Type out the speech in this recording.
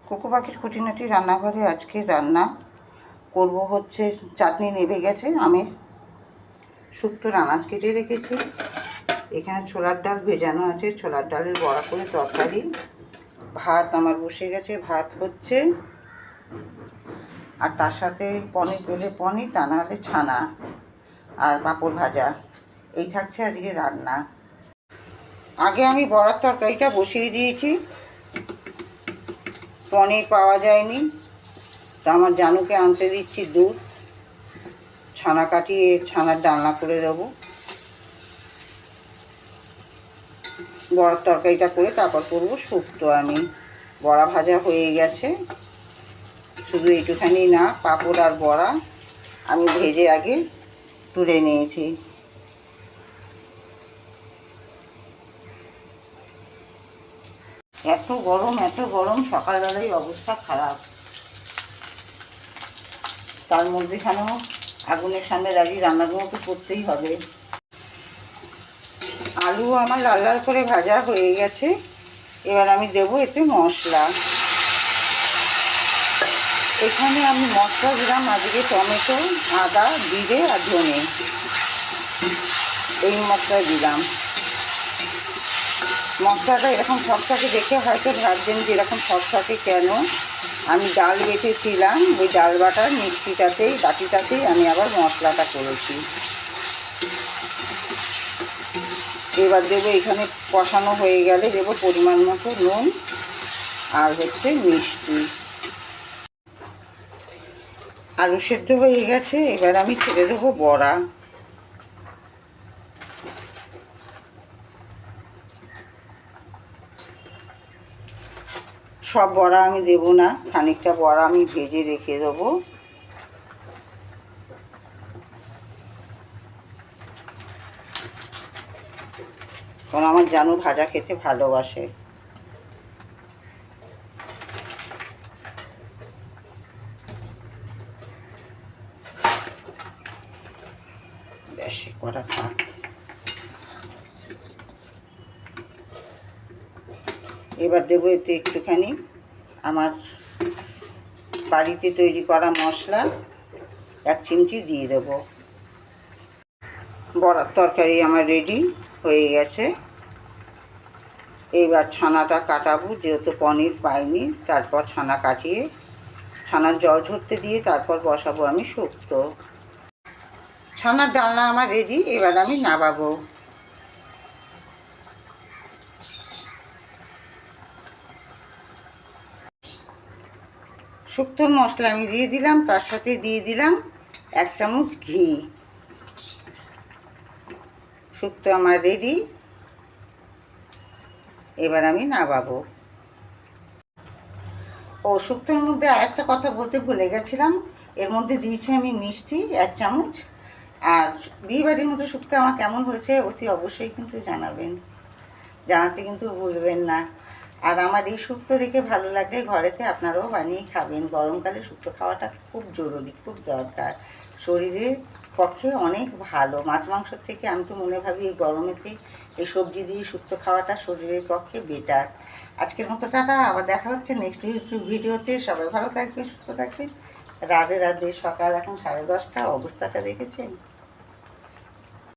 Cocoa পাখির খুঁটিনাটি রান্নাঘরে আজকে রান্না করব হচ্ছে চাটনি নেভে গেছে আমের, শুক্তোর আনাজ কেটে রেখেছি, এখানে ছোলার ডাল ভেজানো আছে, ছোলার ডালের বড়া করে তরকারি, ভাত আমার বসে গেছে, ভাত হচ্ছে, আর তার সাথে পনির পেলে পনির, তা নাহলে ছানা আর পাঁপড় ভাজা, এই থাকছে আজকে রান্না। আগে আমি বড়ার তরকারিটা বসিয়ে দিয়েছি, পনির পাওয়া যায়নি তা আমার জানুকে আনতে দিচ্ছি দুধ, ছানা কাটিয়ে ছানার ডালনা করে দেবো। বড়ার তরকারিটা করে তারপর করবো শুক্তো। আমি বড়া ভাজা হয়ে গেছে, শুধু একটুখানি না, পাঁপড় আর বড়া আমি ভেজে আগে তুলে নিয়েছি। এত গরম, সকালবেলায় অবস্থা খারাপ, তার মধ্যেখানেও আগুনের সামনে দাঁড়িয়ে রান্নাগুলো তো করতেই হবে। আলু আমার লাল লাল করে ভাজা হয়ে গেছে, এবার আমি দেবো এতে মশলা। এখানে আমি মশলা দিলাম আজকে টমেটো, আদা, জিরে আর ধনে, এই মশলা দিলাম। মশলাটা এরকম শক্তকে দেখে হয়তো ভাবছেন যে এরকম শক্তকে কেন, আমি ডাল বেটেছিলাম, ওই ডাল বাটার মিক্সিটাতেই বাটিটাতেই আমি আবার মশলাটা করেছি। এবার দেবো, এখানে কষানো হয়ে গেলে দেবো পরিমাণ মতো নুন আর হচ্ছে মিষ্টি। আলু সেদ্ধ হয়ে গেছে, এবার আমি ছেড়ে দেবো বড়া। সব বড়া আমি দেবো না, খানিকটা বড়া আমি ভেজে রেখে দেবো। কারণ আমার জানু ভাজা খেতে ভালোবাসে। বেশি করা থাক। এবার দেবো এতে একটুখানি আমার বাড়িতে তৈরি করা মশলা, 1 চিমটি দিয়ে দেবো। বড়ার তরকারি আমার রেডি হয়ে গেছে। এইবার ছানাটা কাটাবো, যেহেতু পনির পাইনি, তারপর ছানা কাটিয়ে ছানার জল ঝরতে দিয়ে তারপর বসাবো আমি শুক্তো। ছানার ডালনা আমার রেডি, এবার আমি নামাবো। শুক্তোর মশলা আমি দিয়ে দিলাম, তার সাথে দিয়ে দিলাম 1 চামচ ঘি। শুক্তো আমার রেডি, এবার আমি নামাবো। ও শুক্তোর মধ্যে আরেকটা কথা বলতে ভুলে গেছিলাম, এর মধ্যে দিয়েছি আমি মিষ্টি 1 চামচ। আর বিয়েবাড়ির মতো শুক্তো আমার কেমন হয়েছে অতি অবশ্যই কিন্তু জানাবেন, জানাতে কিন্তু ভুলবেন না। আর আমার এই শুক্তো দেখে ভালো লাগলে ঘরেতে আপনারাও বানিয়ে খাবেন। গরমকালে শুক্তো খাওয়াটা খুব জরুরি, খুব দরকার, শরীরের পক্ষে অনেক ভালো। মাছ মাংসর থেকে আমি তো মনে ভাবি এই গরমেতে এই সবজি দিয়ে শুক্তো খাওয়াটা শরীরের পক্ষে বেটার। আজকের মতো টাটা, আবার দেখা হচ্ছে নেক্সট ভিডিওতে। সবাই ভালো থাকবে, সুস্থ থাকবেন। রাধে রাধে। সকাল এখন 10:30, অবস্থাটা দেখেছেন।